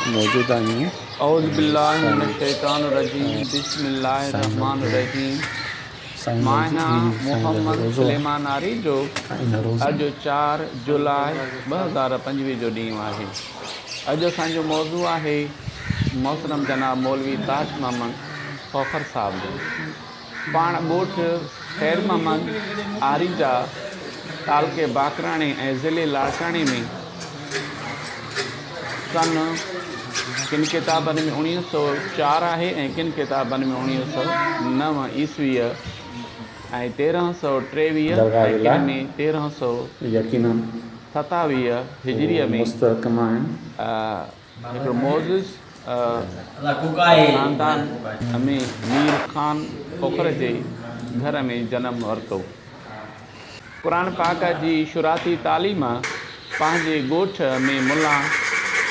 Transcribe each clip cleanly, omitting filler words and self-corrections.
मौजूद आई हैं। औज़ु बिल्लाहि मिनश शैतानिर रजीम बिस्मिल्लाहिर रहमानिर रहीम। माहिना मोहम्मद सुलेमान आरी जो अॼु 4 जुलाई 2025 जो ॾींहुं आहे। अॼु असांजो मौज़ू आहे मोहतरम जनाब मौलवी ताज मोहम्मद फ़ोखर साहब जो। पाण ॻोठ ख़ैर मोहम्मद आरीजा तालुके बाकराणी ऐं ज़िले लाड़काणी में सन किन किताबनि में 1904 आहे ऐं किन किताबनि में 1909 ईस्वीअ ऐं 1323 ऐं किन में 1327 हिजरीअ में हिकिड़ो मोज़िज़ ख़ानदान में मीर ख़ान फ़ोखर जे घर में जनमु वरितो। क़ुरान पाक जी शुराती तालीम पंहिंजे ॻोठ में मुला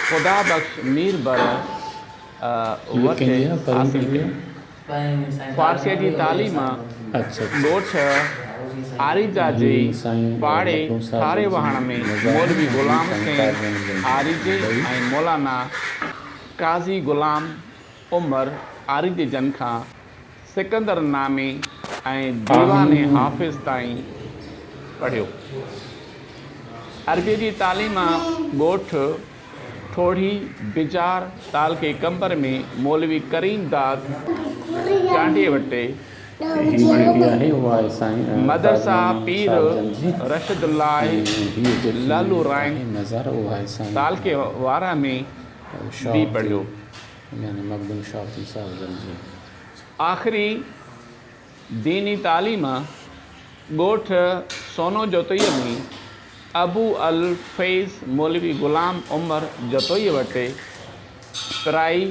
ख़ुदा बख़्श मीर बर वटि हासिल कई। फ़ारसीअ जी तालीम ॻोठ आरीजा जे पाड़े थारे वहण में मौलवी ग़ुलाम हुसैन आरीजे ऐं मौलाना काज़ी ग़ुलाम उमर आरीजे जन खां सिकंदर नामे ऐं दीवान हाफ़िज़ ताईं पढ़ियो। अरबी जी तालीम ॻोठ ठोड़ी बिजार तालुके कंबर में मौलवी करीम दाद चांडीअ वटि मदरसा पीर रशदुल्लाह लालू राइन तालुके वारा में भी पढ़ियो। आख़िरी दीनी तालीम ॻोठ सोनो जोतोईअ में अबू अल फैज़ मौलवी ग़ुलाम उमर जोतोईअ वटि पढ़ाई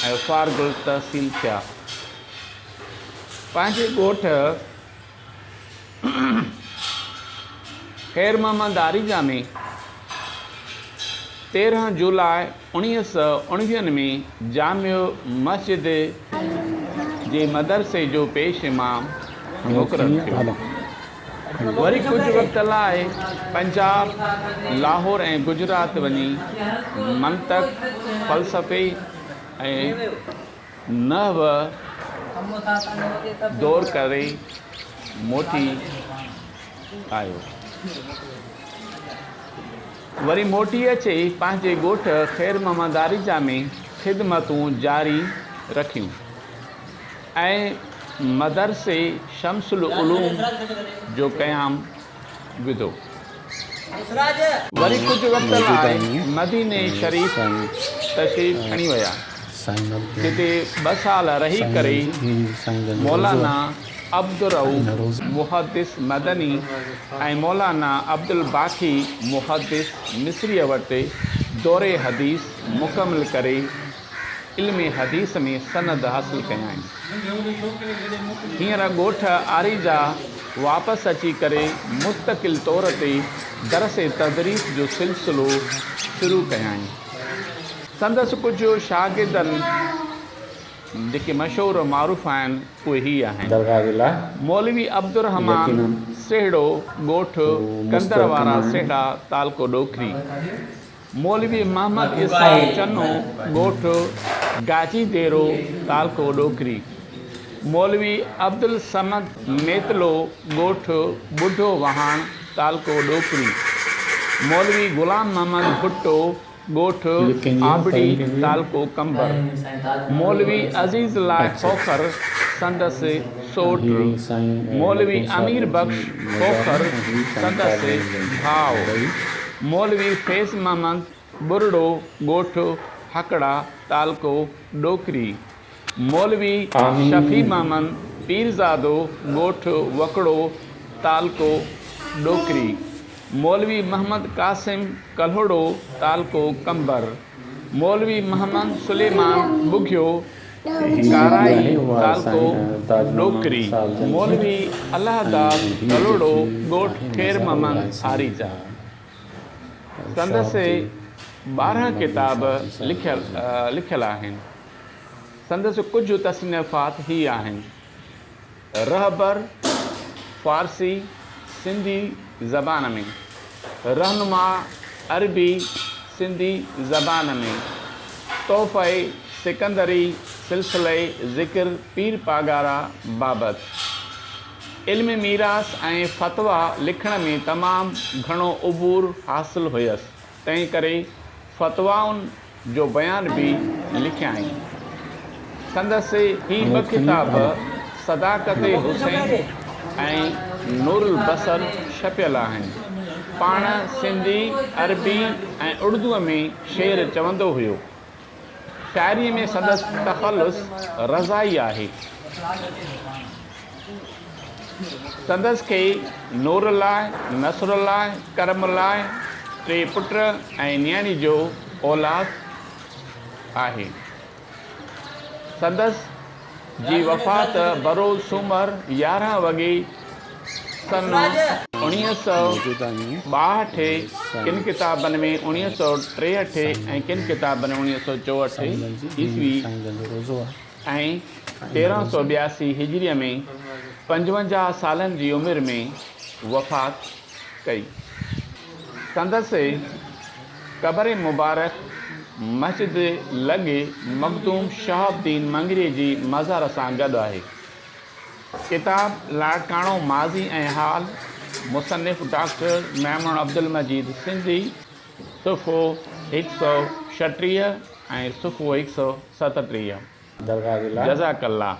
ऐं फ़ारगुल तहसील थिया। पंहिंजे ॻोठ ख़ैर मोहम्मद आरीजा में 13 जुलाई 1919 में जामियो मस्जिद जे मदरसे जो पेश इमाम मुक़ररु थियो। वरी कुझु वक़्त लाइ पंजाब लाहौर ऐं गुजरात वञी मंतक़ फ़लसफ़े ऐं नहव दौर करे मोटी आयो। वरी मोटी अचे पंहिंजे ॻोठ ख़ैर मोहम्मद आरीजा में ख़िदमतूं जारी रखियूं ऐं मदरसे शम्सुल उलूम जो क़याम विधो। वरी कुझु वक़्त लाइ मदीने शरीफ़ तशरीफ़ खणी विया, जिते 2 साल रही करे मौलाना अब्दुर्रऊफ़ मुहद्दिस मदनी ऐं मौलाना अब्दुल बाक़ी मुहद्दिस मिस्रीअ वटि दौरे हदीस मुकमिल करे इल्म हदीस में सनद हासिल कया आहिनि। हींअर ॻोठ आरीजा वापसि अची करे मुस्तक़िल तौर ते दरस तदरीस जो सिलसिलो शुरू कया आहिनि। संदसि कुझु शागिर्दनि जेके मशहूरु मारूफ़ आहिनि उहे ही आहिनि: मौलवी अब्दुर्रहमान सेहड़ो ॻोठ कंदर वारा सेहड़ा तालुको ॾोखरी, मौलवी मोहम्मद इसाक़ चन्नो ॻोठ गाजी देरो तालुको ॾोखरी, मौलवी अब्दुल समद मेतलो ॻोठ ॿुढो वहाण तालुको ॾोखरी, मौलवी ग़ुलाम मोहम्मद भुट्टो ॻोठ आबड़ी तालुको कंबर, मौलवी अज़ीज़ लाह फ़ोखर संदसि सोट, मौलवी अमीर बख़्श फ़ोखर संदसि भाउ, मौलवी फैज़ मोहम्मद बुरड़ो ॻोठ हकड़ा तालुको ॾोखरी, मौलवी शफ़ी मोहम्मद पीरज़ादो ॻोठ वकड़ो तालुको ॾोखरी, मौलवी मोहम्मद कासिम कल्होड़ो तालुको कंबर, मौलवी मोहम्मद सुलेमान बुघियो काराई तालुको ॾोखरी, मौलवी अल्लाहदास कल्होड़ो ॻोठ ख़ैर मोहम्मद आरीजा। संदसि 12 किताब लिखियल आहिनि। संदसि कुझु तसनीफ़ात ही आहिनि: रहबर फ़ारसी सिंधी ज़बान में, रहनुमा अरबी सिंधी ज़बान में, तोहफ़े सिकंदरी सिलसिले ज़िक्र पीर पागारा बाबति इल्म मीरास ऐं फ़तवा लिखण में तमामु घणो उबूर हासिल हुयसि, तंहिं करे फ़तवाउनि जो बयान भी लिखिया आहिनि। संदसि ही ॿ किताब सदाकत हुसैन ऐं नूरुल बसर छपियल आहिनि। पाण सिंधी, अरबी ऐं उर्दूअ में शेर चवंदो हुयो। शाइरीअ में संदसि तख़ल्लुस रज़ाई आहे। संदसि खे नूरुल्लाह, नसरुल्लाह, करमुल्लाह 3 पुट ऐं नियाणी जो औलाद आहे। संदसि जी वफ़ात बरोज़ सूमर 11 वॻे सन 1962 किन किताबनि में 1963 ऐं किन किताबनि में 1964 ईस्वी ऐं 1382 हिजरीअ में 55 सालनि जी उमिरि में वफ़ात कई। संदसि क़बर मुबारक मस्जिद लॻे मखदूम शहाबुद्दीन मंगरीअ जी मज़ार सां गॾु आहे। किताब लाड़काणो माज़ी ऐं हाल मुसन्निफ़ डॉक्टर मेमून अब्दुल मजीद सिंधी सुफ़ो 136 ऐं सुफ़ो 137 जज़ाकल्ला।